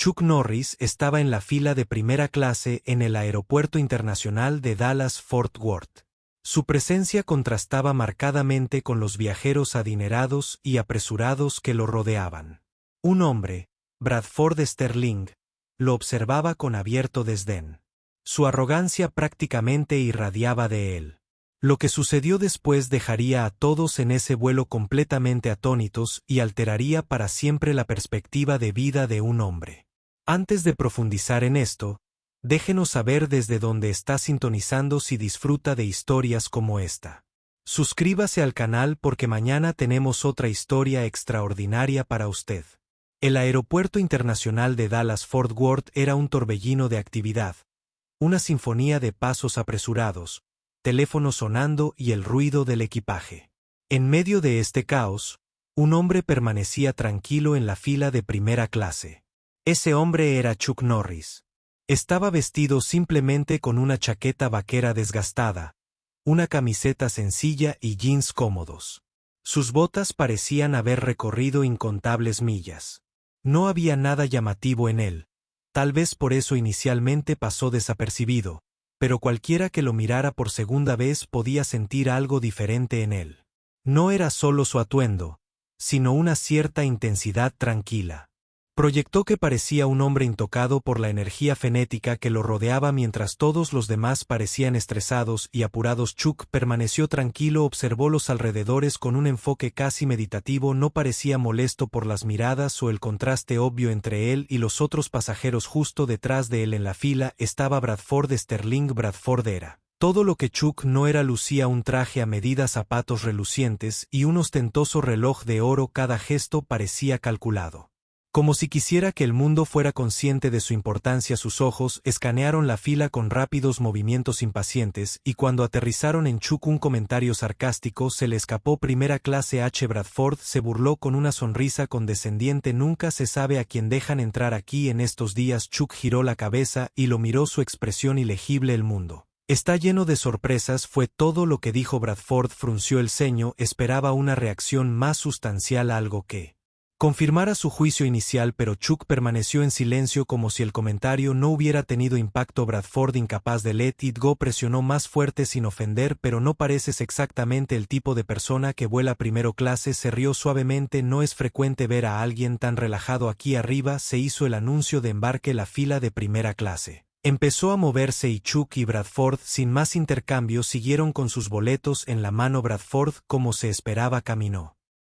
Chuck Norris estaba en la fila de primera clase en el Aeropuerto Internacional de Dallas-Fort Worth. Su presencia contrastaba marcadamente con los viajeros adinerados y apresurados que lo rodeaban. Un hombre, Bradford Sterling, lo observaba con abierto desdén. Su arrogancia prácticamente irradiaba de él. Lo que sucedió después dejaría a todos en ese vuelo completamente atónitos y alteraría para siempre la perspectiva de vida de un hombre. Antes de profundizar en esto, déjenos saber desde dónde está sintonizando si disfruta de historias como esta. Suscríbase al canal porque mañana tenemos otra historia extraordinaria para usted. El Aeropuerto Internacional de Dallas-Fort Worth era un torbellino de actividad, una sinfonía de pasos apresurados, teléfonos sonando y el ruido del equipaje. En medio de este caos, un hombre permanecía tranquilo en la fila de primera clase. Ese hombre era Chuck Norris. Estaba vestido simplemente con una chaqueta vaquera desgastada, una camiseta sencilla y jeans cómodos. Sus botas parecían haber recorrido incontables millas. No había nada llamativo en él, tal vez por eso inicialmente pasó desapercibido, pero cualquiera que lo mirara por segunda vez podía sentir algo diferente en él. No era solo su atuendo, sino una cierta intensidad tranquila. Proyectó que parecía un hombre intocado por la energía frenética que lo rodeaba mientras todos los demás parecían estresados y apurados. Chuck permaneció tranquilo, observó los alrededores con un enfoque casi meditativo, no parecía molesto por las miradas o el contraste obvio entre él y los otros pasajeros. Justo detrás de él en la fila estaba Bradford Sterling. Bradford era todo lo que Chuck no era. Lucía un traje a medida, zapatos relucientes y un ostentoso reloj de oro. Cada gesto parecía calculado. Como si quisiera que el mundo fuera consciente de su importancia. Sus ojos escanearon la fila con rápidos movimientos impacientes y cuando aterrizaron en Chuck un comentario sarcástico se le escapó. Primera clase H. Bradford se burló con una sonrisa condescendiente. Nunca se sabe a quién dejan entrar aquí en estos días. Chuck giró la cabeza y lo miró, su expresión ilegible. El mundo está lleno de sorpresas, fue todo lo que dijo. Bradford frunció el ceño, esperaba una reacción más sustancial, algo que confirmara su juicio inicial, pero Chuck permaneció en silencio como si el comentario no hubiera tenido impacto. Bradford, incapaz de let it go, presionó más fuerte sin ofender. Pero no pareces exactamente el tipo de persona que vuela primero clase. Se rió suavemente. No es frecuente ver a alguien tan relajado aquí arriba. Se hizo el anuncio de embarque. La fila de primera clase empezó a moverse y Chuck y Bradford, sin más intercambio, siguieron con sus boletos en la mano. Bradford, como se esperaba, caminó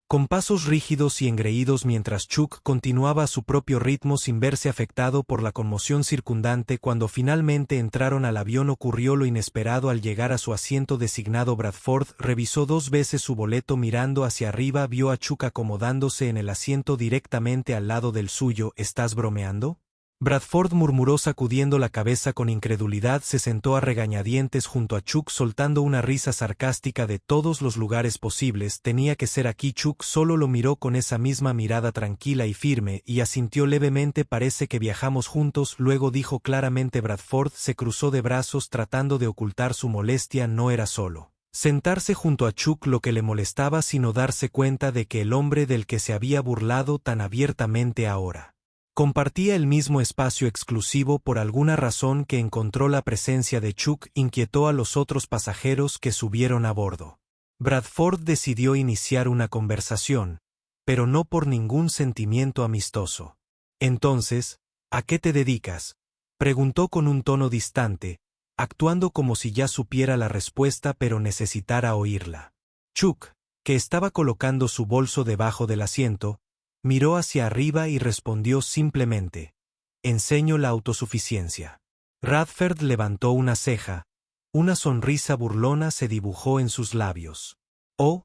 con pasos rígidos y engreídos mientras Chuck continuaba a su propio ritmo sin verse afectado por la conmoción circundante. Cuando finalmente entraron al avión ocurrió lo inesperado. Al llegar a su asiento designado, Bradford revisó 2 veces su boleto. Mirando hacia arriba vio a Chuck acomodándose en el asiento directamente al lado del suyo. ¿Estás bromeando?, Bradford murmuró sacudiendo la cabeza con incredulidad. Se sentó a regañadientes junto a Chuck soltando una risa sarcástica. De todos los lugares posibles, tenía que ser aquí. Chuck solo lo miró con esa misma mirada tranquila y firme y asintió levemente. Parece que viajamos juntos. Luego dijo claramente. Bradford se cruzó de brazos tratando de ocultar su molestia. No era solo sentarse junto a Chuck lo que le molestaba, sino darse cuenta de que el hombre del que se había burlado tan abiertamente ahora compartía el mismo espacio exclusivo. Por alguna razón que encontró, la presencia de Chuck inquietó a los otros pasajeros que subieron a bordo. Bradford decidió iniciar una conversación, pero no por ningún sentimiento amistoso. Entonces, ¿a qué te dedicas?, preguntó con un tono distante, actuando como si ya supiera la respuesta pero necesitara oírla. Chuck, que estaba colocando su bolso debajo del asiento, miró hacia arriba y respondió simplemente: enseño la autosuficiencia. Bradford levantó una ceja, una sonrisa burlona se dibujó en sus labios. Oh,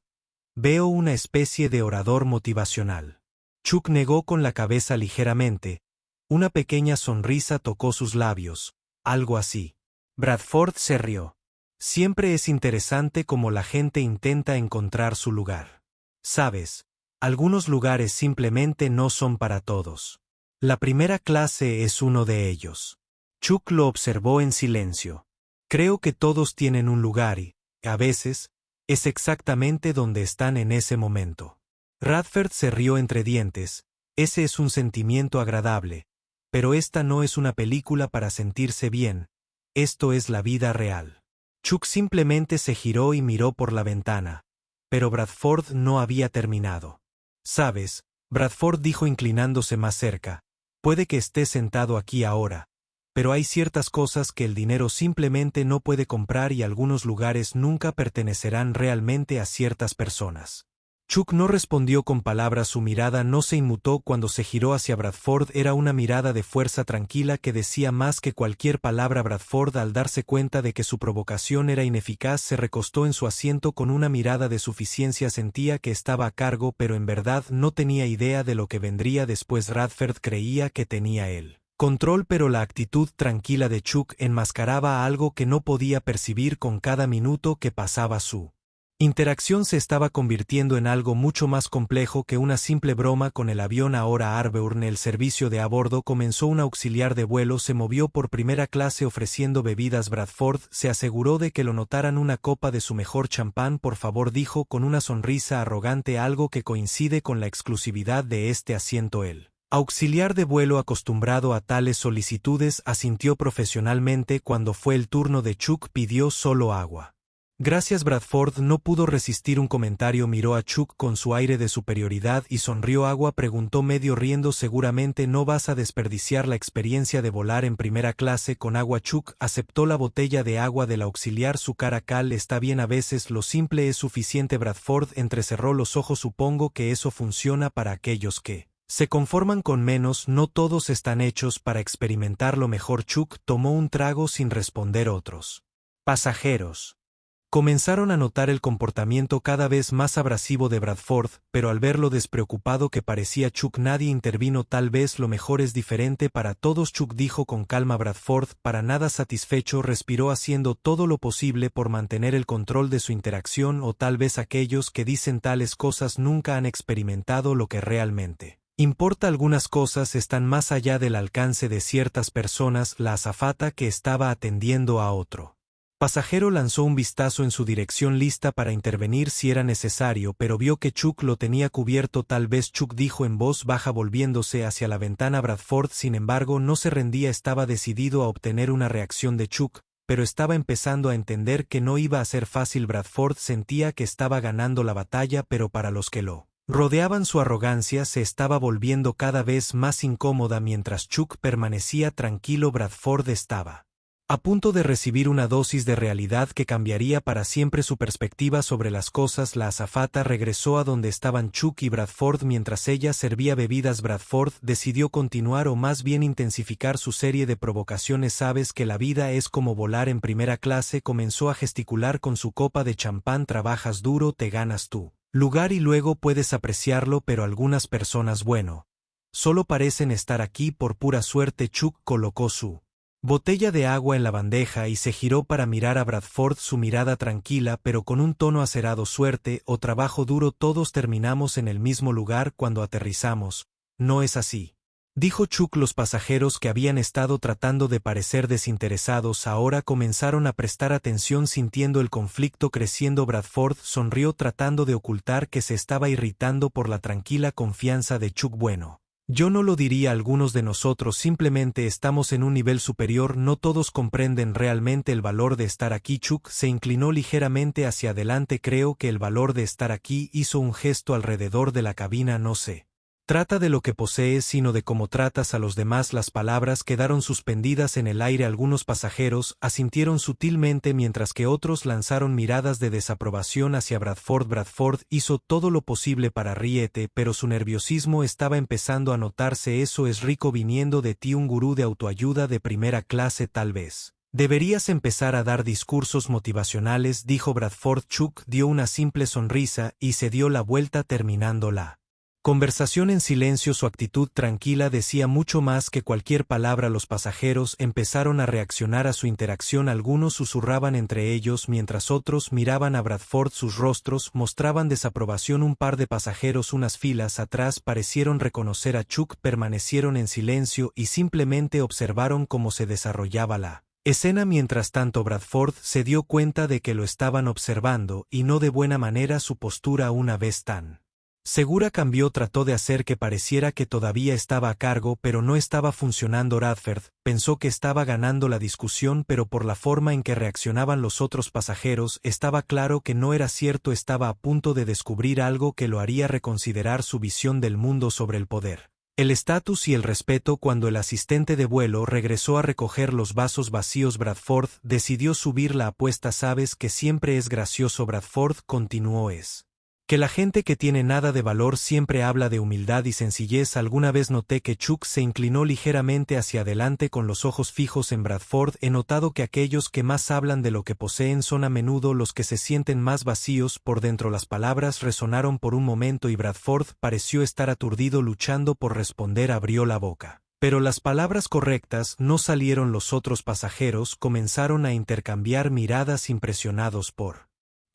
veo una especie de orador motivacional. Chuck negó con la cabeza ligeramente, una pequeña sonrisa tocó sus labios, algo así. Bradford se rió. Siempre es interesante cómo la gente intenta encontrar su lugar. ¿Sabes? Algunos lugares simplemente no son para todos. La primera clase es uno de ellos. Chuck lo observó en silencio. Creo que todos tienen un lugar y, a veces, es exactamente donde están en ese momento. Bradford se rió entre dientes. Ese es un sentimiento agradable. pero esta no es una película para sentirse bien, esto es la vida real. Chuck simplemente se giró y miró por la ventana, pero Bradford no había terminado. ¿Sabes? Bradford dijo inclinándose más cerca, puede que estés sentado aquí ahora, pero hay ciertas cosas que el dinero simplemente no puede comprar y algunos lugares nunca pertenecerán realmente a ciertas personas. Chuck no respondió con palabras, su mirada no se inmutó cuando se giró hacia Bradford, era una mirada de fuerza tranquila que decía más que cualquier palabra. Bradford, al darse cuenta de que su provocación era ineficaz, se recostó en su asiento con una mirada de suficiencia, sentía que estaba a cargo pero en verdad no tenía idea de lo que vendría después. Radford creía que tenía el control, pero la actitud tranquila de Chuck enmascaraba algo que no podía percibir. Con cada minuto que pasaba su interacción se estaba convirtiendo en algo mucho más complejo que una simple broma con el avión. Ahora Arburn, el servicio de a bordo, comenzó. Un auxiliar de vuelo se movió por primera clase ofreciendo bebidas. Bradford se aseguró de que lo notaran. Una copa de su mejor champán, por favor, dijo con una sonrisa arrogante, algo que coincide con la exclusividad de este asiento. El auxiliar de vuelo, acostumbrado a tales solicitudes, asintió profesionalmente. Cuando fue el turno de Chuck, pidió solo agua. Gracias. Bradford no pudo resistir un comentario, miró a Chuck con su aire de superioridad y sonrió. ¿Agua?, preguntó medio riendo. Seguramente no vas a desperdiciar la experiencia de volar en primera clase con agua. Chuck aceptó la botella de agua del auxiliar, su cara cal. Está bien, a veces lo simple es suficiente. Bradford entrecerró los ojos. Supongo que eso funciona para aquellos que se conforman con menos. No todos están hechos para experimentar lo mejor. Chuck tomó un trago sin responder. Otros pasajeros comenzaron a notar el comportamiento cada vez más abrasivo de Bradford, pero al ver lo despreocupado que parecía Chuck, nadie intervino. Tal vez lo mejor es diferente para todos, Chuck dijo con calma. Bradford, para nada satisfecho, respiró haciendo todo lo posible por mantener el control de su interacción. O tal vez aquellos que dicen tales cosas nunca han experimentado lo que realmente importa. Algunas cosas están más allá del alcance de ciertas personas. La azafata, que estaba atendiendo a otro pasajero, lanzó un vistazo en su dirección, lista para intervenir si era necesario, pero vio que Chuck lo tenía cubierto. Tal vez, Chuck dijo en voz baja volviéndose hacia la ventana. Bradford, sin embargo, no se rendía. Estaba decidido a obtener una reacción de Chuck, pero estaba empezando a entender que no iba a ser fácil. Bradford sentía que estaba ganando la batalla, pero para los que lo rodeaban su arrogancia se estaba volviendo cada vez más incómoda. Mientras Chuck permanecía tranquilo, Bradford estaba a punto de recibir una dosis de realidad que cambiaría para siempre su perspectiva sobre las cosas. La azafata regresó a donde estaban Chuck y Bradford mientras ella servía bebidas. Bradford decidió continuar, o más bien intensificar, su serie de provocaciones. Sabes que la vida es como volar en primera clase. Comenzó a gesticular con su copa de champán. Trabajas duro, te ganas tu lugar y luego puedes apreciarlo, pero algunas personas, bueno, solo parecen estar aquí por pura suerte. Chuck colocó su botella de agua en la bandeja y se giró para mirar a Bradford, su mirada tranquila pero con un tono acerado. Suerte o trabajo duro, todos terminamos en el mismo lugar cuando aterrizamos, ¿no es así?, dijo Chuck. Los pasajeros, que habían estado tratando de parecer desinteresados, ahora comenzaron a prestar atención, sintiendo el conflicto creciendo. Bradford sonrió tratando de ocultar que se estaba irritando por la tranquila confianza de Chuck. Bueno, yo no lo diría. Algunos de nosotros simplemente estamos en un nivel superior. No todos comprenden realmente el valor de estar aquí. Chuck se inclinó ligeramente hacia adelante. Creo que el valor de estar aquí, hizo un gesto alrededor de la cabina. No se trata de lo que posees, sino de cómo tratas a los demás. Las palabras quedaron suspendidas en el aire. Algunos pasajeros asintieron sutilmente mientras que otros lanzaron miradas de desaprobación hacia Bradford. Bradford hizo todo lo posible para ríete, pero su nerviosismo estaba empezando a notarse. Eso es rico viniendo de ti, un gurú de autoayuda de primera clase. Tal vez deberías empezar a dar discursos motivacionales, dijo Bradford. Chuck dio una simple sonrisa y se dio la vuelta, terminando la conversación en silencio. Su actitud tranquila decía mucho más que cualquier palabra. Los pasajeros empezaron a reaccionar a su interacción. Algunos susurraban entre ellos mientras otros miraban a Bradford. Sus rostros mostraban desaprobación. Un par de pasajeros unas filas atrás parecieron reconocer a Chuck. Permanecieron en silencio y simplemente observaron cómo se desarrollaba la escena. Mientras tanto, Bradford se dio cuenta de que lo estaban observando y no de buena manera. Su postura, una vez tan Segura cambió, trató de hacer que pareciera que todavía estaba a cargo, pero no estaba funcionando. Radford pensó que estaba ganando la discusión, pero por la forma en que reaccionaban los otros pasajeros estaba claro que no era cierto. Estaba a punto de descubrir algo que lo haría reconsiderar su visión del mundo sobre el poder, el estatus y el respeto. Cuando el asistente de vuelo regresó a recoger los vasos vacíos, Bradford decidió subir la apuesta. Sabes que siempre es gracioso, Bradford continuó, es que la gente que tiene nada de valor siempre habla de humildad y sencillez. Alguna vez noté que Chuck se inclinó ligeramente hacia adelante con los ojos fijos en Bradford. He notado que aquellos que más hablan de lo que poseen son a menudo los que se sienten más vacíos por dentro. Las palabras resonaron por un momento y Bradford pareció estar aturdido, luchando por responder. Abrió la boca, pero las palabras correctas no salieron. Los otros pasajeros comenzaron a intercambiar miradas, impresionados por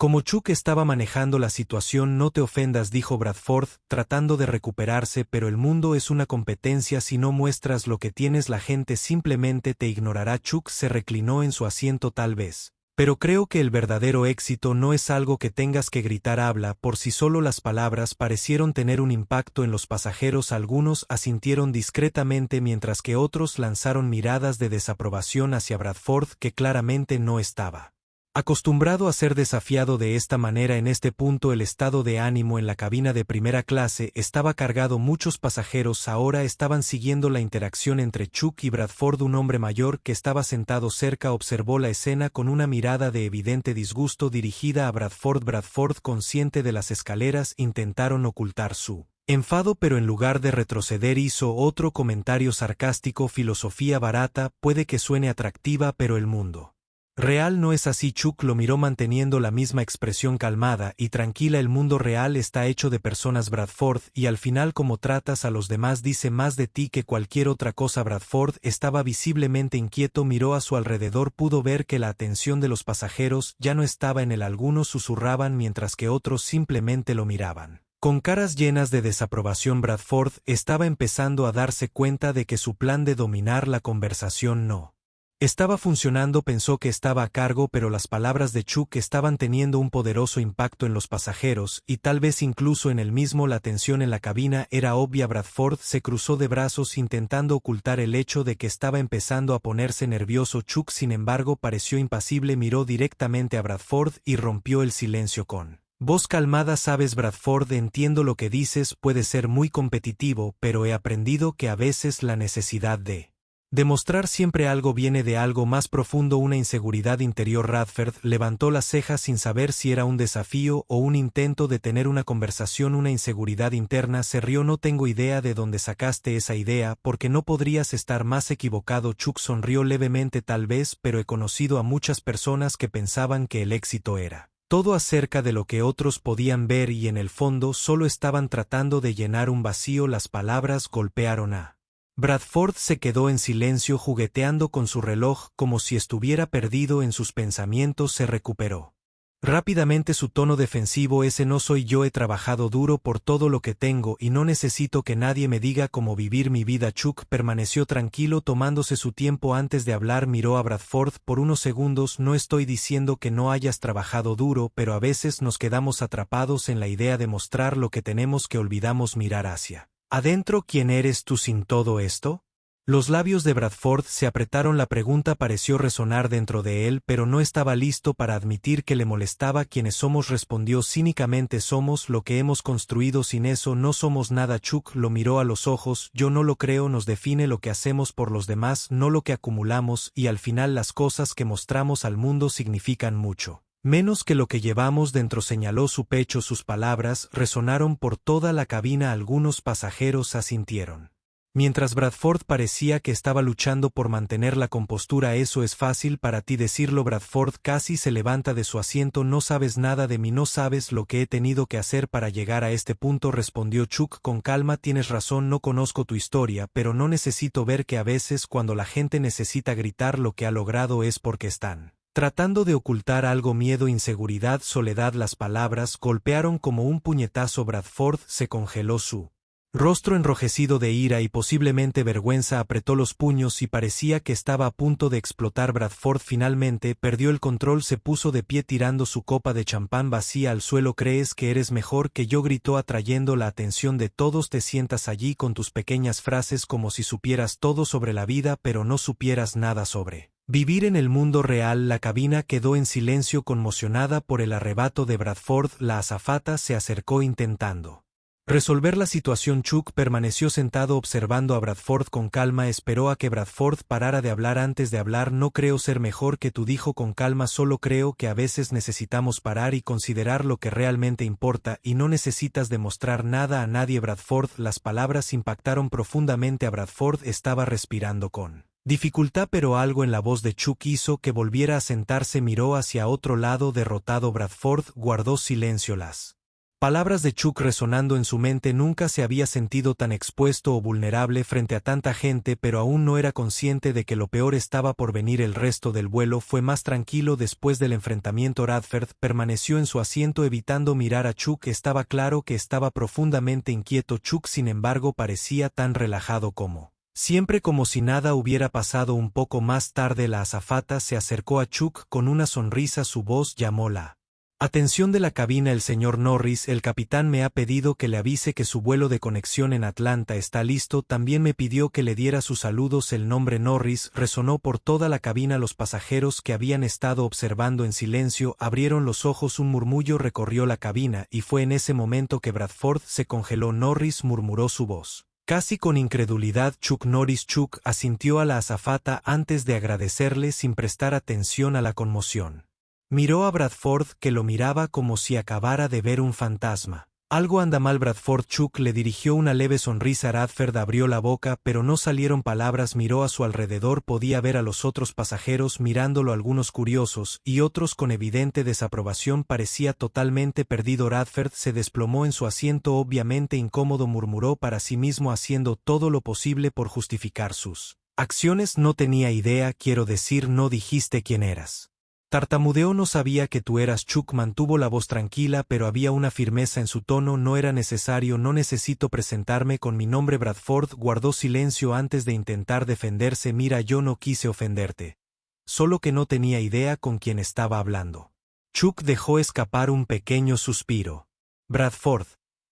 cómo Chuck estaba manejando la situación. No te ofendas, dijo Bradford, tratando de recuperarse, pero el mundo es una competencia. Si no muestras lo que tienes, la gente simplemente te ignorará. Chuck se reclinó en su asiento. Tal vez, pero creo que el verdadero éxito no es algo que tengas que gritar. Habla por sí solo. Las palabras parecieron tener un impacto en los pasajeros. Algunos asintieron discretamente, mientras que otros lanzaron miradas de desaprobación hacia Bradford, que claramente no estaba acostumbrado a ser desafiado de esta manera. En este punto el estado de ánimo en la cabina de primera clase estaba cargado. Muchos pasajeros ahora estaban siguiendo la interacción entre Chuck y Bradford. Un hombre mayor que estaba sentado cerca observó la escena con una mirada de evidente disgusto dirigida a Bradford. Bradford, consciente de las escaleras, intentaron ocultar su enfado, pero en lugar de retroceder hizo otro comentario sarcástico. Filosofía barata, puede que suene atractiva, pero el mundo real no es así. Chuck lo miró manteniendo la misma expresión calmada y tranquila. El mundo real está hecho de personas, Bradford, y al final cómo tratas a los demás dice más de ti que cualquier otra cosa. Bradford estaba visiblemente inquieto, miró a su alrededor, pudo ver que la atención de los pasajeros ya no estaba en él. Algunos susurraban mientras que otros simplemente lo miraban con caras llenas de desaprobación. Bradford estaba empezando a darse cuenta de que su plan de dominar la conversación no estaba funcionando. Pensó que estaba a cargo, pero las palabras de Chuck estaban teniendo un poderoso impacto en los pasajeros, y tal vez incluso en él mismo. La tensión en la cabina era obvia. Bradford se cruzó de brazos intentando ocultar el hecho de que estaba empezando a ponerse nervioso. Chuck, sin embargo, pareció impasible. Miró directamente a Bradford y rompió el silencio con voz calmada. Sabes, Bradford, entiendo lo que dices, puede ser muy competitivo, pero he aprendido que a veces la necesidad de demostrar siempre algo viene de algo más profundo, una inseguridad interior. Radford levantó las cejas sin saber si era un desafío o un intento de tener una conversación. Una inseguridad interna. Se rió. No tengo idea de dónde sacaste esa idea, porque no podrías estar más equivocado. Chuck sonrió levemente. Tal vez, pero he conocido a muchas personas que pensaban que el éxito era todo acerca de lo que otros podían ver y en el fondo solo estaban tratando de llenar un vacío. Las palabras golpearon a Bradford. Se quedó en silencio, jugueteando con su reloj como si estuviera perdido en sus pensamientos. Se recuperó rápidamente su tono defensivo. Ese no soy yo, he trabajado duro por todo lo que tengo y no necesito que nadie me diga cómo vivir mi vida. Chuck permaneció tranquilo, tomándose su tiempo antes de hablar. Miró a Bradford por unos segundos. No estoy diciendo que no hayas trabajado duro, pero a veces nos quedamos atrapados en la idea de mostrar lo que tenemos que olvidamos mirar hacia adentro. ¿Quién eres tú sin todo esto? Los labios de Bradford se apretaron. La pregunta pareció resonar dentro de él, pero no estaba listo para admitir que le molestaba. ¿Quiénes somos?, respondió cínicamente. Somos lo que hemos construido. Sin eso no somos nada. Chuck lo miró a los ojos. Yo no lo creo. Nos define lo que hacemos por los demás, no lo que acumulamos, y al final las cosas que mostramos al mundo significan mucho menos que lo que llevamos dentro. Señaló su pecho. Sus palabras resonaron por toda la cabina. Algunos pasajeros asintieron, mientras Bradford parecía que estaba luchando por mantener la compostura. Eso es fácil para ti decirlo. Bradford casi se levanta de su asiento. No sabes nada de mí, no sabes lo que he tenido que hacer para llegar a este punto, respondió Chuck con calma. Tienes razón, no conozco tu historia, pero no necesito ver que a veces cuando la gente necesita gritar lo que ha logrado es porque están tratando de ocultar algo. Miedo, inseguridad, soledad. Las palabras golpearon como un puñetazo. Bradford se congeló. Su Rostro enrojecido de ira y posiblemente vergüenza apretó los puños y parecía que estaba a punto de explotar. Bradford finalmente perdió el control, se puso de pie tirando su copa de champán vacía al suelo. ¿Crees que eres mejor que yo?, gritó atrayendo la atención de todos. Te sientas allí con tus pequeñas frases como si supieras todo sobre la vida pero no supieras nada sobre vivir en el mundo real. La cabina quedó en silencio conmocionada por el arrebato de Bradford. La azafata se acercó intentando resolver la situación. Chuck permaneció sentado observando a Bradford con calma. Esperó a que Bradford parara de hablar antes de hablar. No creo ser mejor que tú, dijo con calma, solo creo que a veces necesitamos parar y considerar lo que realmente importa, y no necesitas demostrar nada a nadie. Bradford, las palabras impactaron profundamente a Bradford. Estaba respirando con dificultad, pero algo en la voz de Chuck hizo que volviera a sentarse. Miró hacia otro lado derrotado. Bradford guardó silencio. Las palabras de Chuck resonando en su mente. Nunca se había sentido tan expuesto o vulnerable frente a tanta gente, pero aún no era consciente de que lo peor estaba por venir. El resto del vuelo fue más tranquilo después del enfrentamiento. Radford permaneció en su asiento evitando mirar a Chuck. Estaba claro que estaba profundamente inquieto. Chuck, sin embargo, parecía tan relajado como siempre, como si nada hubiera pasado. Un poco más tarde la azafata se acercó a Chuck con una sonrisa. Su voz llamó la atención de la cabina. El señor Norris, el capitán, me ha pedido que le avise que su vuelo de conexión en Atlanta está listo. También me pidió que le diera sus saludos. El nombre Norris resonó por toda la cabina. Los pasajeros, que habían estado observando en silencio, abrieron los ojos. Un murmullo recorrió la cabina, y fue en ese momento que Bradford se congeló. Norris, murmuró su voz casi con incredulidad. Chuck Norris. Chuck asintió a la azafata antes de agradecerle sin prestar atención a la conmoción. Miró a Bradford, que lo miraba como si acabara de ver un fantasma. Algo anda mal, Bradford. Chuck le dirigió una leve sonrisa. Radford abrió la boca, pero no salieron palabras. Miró a su alrededor. Podía ver a los otros pasajeros mirándolo, algunos curiosos y otros con evidente desaprobación. Parecía totalmente perdido. Radford se desplomó en su asiento, obviamente incómodo. Murmuró para sí mismo, haciendo todo lo posible por justificar sus acciones. No tenía idea, quiero decir, no dijiste quién eras. Tartamudeó. No sabía que tú eras. Chuck mantuvo la voz tranquila, pero había una firmeza en su tono. No era necesario, no necesito presentarme con mi nombre. Bradford guardó silencio antes de intentar defenderse. Mira, yo no quise ofenderte. Solo que no tenía idea con quién estaba hablando. Chuck dejó escapar un pequeño suspiro. Bradford,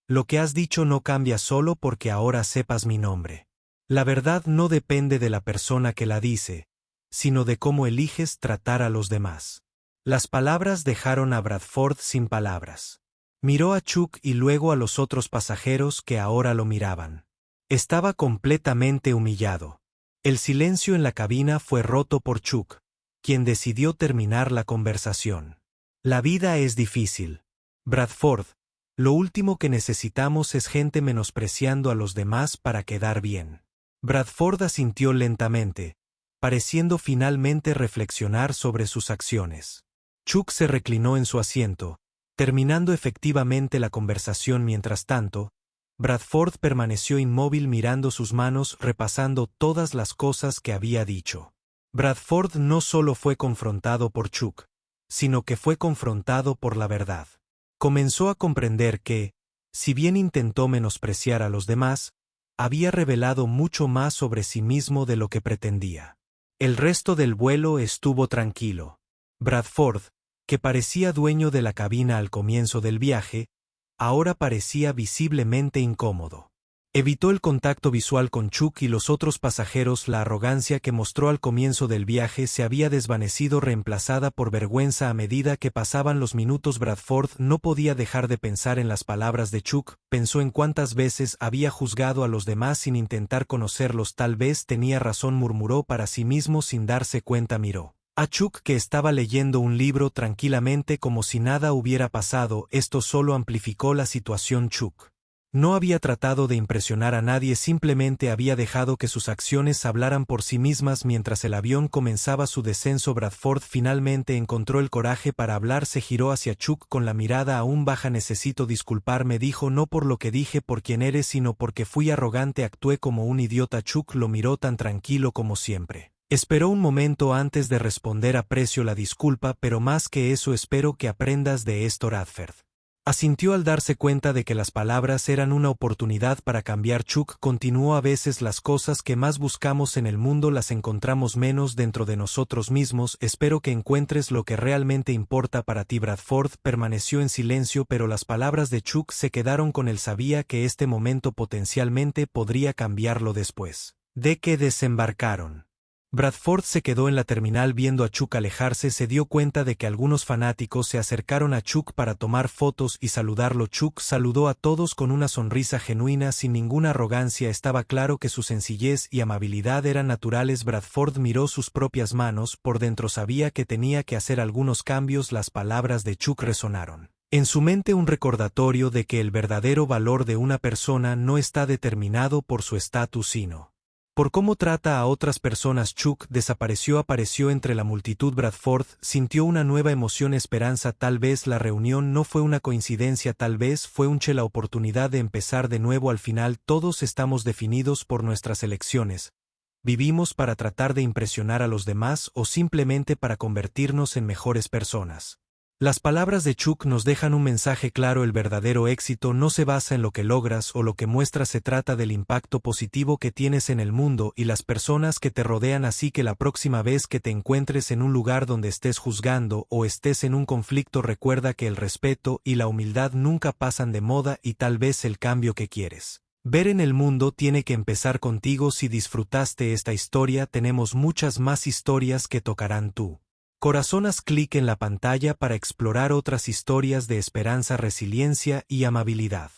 lo que has dicho no cambia solo porque ahora sepas mi nombre. La verdad no depende de la persona que la dice, sino de cómo eliges tratar a los demás. Las palabras dejaron a Bradford sin palabras. Miró a Chuck y luego a los otros pasajeros que ahora lo miraban. Estaba completamente humillado. El silencio en la cabina fue roto por Chuck, quien decidió terminar la conversación. La vida es difícil. Bradford, lo último que necesitamos es gente menospreciando a los demás para quedar bien. Bradford asintió lentamente, pareciendo finalmente reflexionar sobre sus acciones. Chuck se reclinó en su asiento, terminando efectivamente la conversación. Mientras tanto, Bradford permaneció inmóvil mirando sus manos, repasando todas las cosas que había dicho. Bradford no solo fue confrontado por Chuck, sino que fue confrontado por la verdad. Comenzó a comprender que, si bien intentó menospreciar a los demás, había revelado mucho más sobre sí mismo de lo que pretendía. El resto del vuelo estuvo tranquilo. Bradford, que parecía dueño de la cabina al comienzo del viaje, ahora parecía visiblemente incómodo. Evitó el contacto visual con Chuck y los otros pasajeros. La arrogancia que mostró al comienzo del viaje se había desvanecido, reemplazada por vergüenza a medida que pasaban los minutos. Bradford no podía dejar de pensar en las palabras de Chuck. Pensó en cuántas veces había juzgado a los demás sin intentar conocerlos. Tal vez tenía razón, murmuró para sí mismo sin darse cuenta. Miró a Chuck, que estaba leyendo un libro tranquilamente como si nada hubiera pasado. Esto solo amplificó la situación. Chuck no había tratado de impresionar a nadie, simplemente había dejado que sus acciones hablaran por sí mismas. Mientras el avión comenzaba su descenso, Bradford finalmente encontró el coraje para hablar. Se giró hacia Chuck con la mirada aún baja. Necesito disculparme, dijo, no por lo que dije, por quien eres, sino porque fui arrogante, actué como un idiota. Chuck lo miró tan tranquilo como siempre. Esperó un momento antes de responder. Aprecio la disculpa, pero más que eso espero que aprendas de esto, Radford. Asintió al darse cuenta de que las palabras eran una oportunidad para cambiar. Chuck continuó: a veces las cosas que más buscamos en el mundo las encontramos menos dentro de nosotros mismos. Espero que encuentres lo que realmente importa para ti. Bradford permaneció en silencio, pero las palabras de Chuck se quedaron con él. Sabía que este momento potencialmente podría cambiarlo después de que desembarcaron. Bradford se quedó en la terminal viendo a Chuck alejarse. Se dio cuenta de que algunos fanáticos se acercaron a Chuck para tomar fotos y saludarlo. Chuck saludó a todos con una sonrisa genuina, sin ninguna arrogancia. Estaba claro que su sencillez y amabilidad eran naturales. Bradford miró sus propias manos. Por dentro sabía que tenía que hacer algunos cambios. Las palabras de Chuck resonaron en su mente, un recordatorio de que el verdadero valor de una persona no está determinado por su estatus, sino por cómo trata a otras personas. Chuck apareció entre la multitud. Bradford sintió una nueva emoción: esperanza. Tal vez la reunión no fue una coincidencia, tal vez fue la oportunidad de empezar de nuevo. Al final, todos estamos definidos por nuestras elecciones. ¿Vivimos para tratar de impresionar a los demás o simplemente para convertirnos en mejores personas? Las palabras de Chuck nos dejan un mensaje claro: el verdadero éxito no se basa en lo que logras o lo que muestras, se trata del impacto positivo que tienes en el mundo y las personas que te rodean. Así que la próxima vez que te encuentres en un lugar donde estés juzgando o estés en un conflicto, recuerda que el respeto y la humildad nunca pasan de moda, y tal vez el cambio que quieres ver en el mundo tiene que empezar contigo. Si disfrutaste esta historia, tenemos muchas más historias que tocarán tu corazón. Haz clic en la pantalla para explorar otras historias de esperanza, resiliencia y amabilidad.